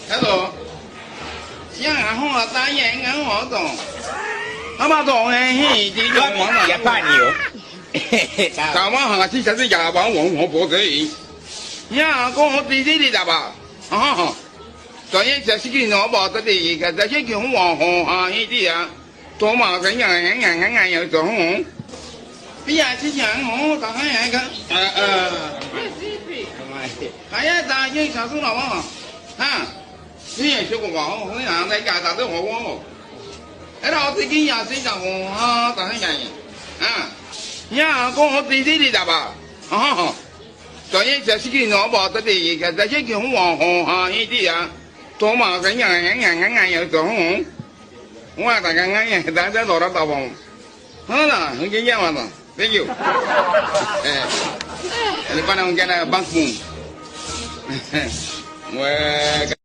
Hello. Nhà họ ta nhẹ ngắn họ tổng. Hả mà tổng này hi chỉ cho món mà. Dạ pha nhiều. Sao mà họ chỉ sẽ giả bảo họ bỏ cái. Nhà có họ đi đã bà. Hả. Cho nên sẽ cái nó bỏ tới đi cái sẽ cái họ họ hi đi à. Tổ mà cái nhà ở chỗ họ. Bây giờ chỉ nhà họ ta hay cái. Cái ta chỉ sản xuất nào mà. Ha. Bây giờ chưa có bảo cái nhà này cả ta都好喎。喺度我自己廿四就啊，大兄人啊，呀，講我自己你答吧，啊，所以就係見我話得啲嘅，就係叫我啊呢啲啊，多嘛咁樣又講我話大家啱大家攞得到喎，好啦，好幾樣啦，thank you，你幫我講下幫扶，我。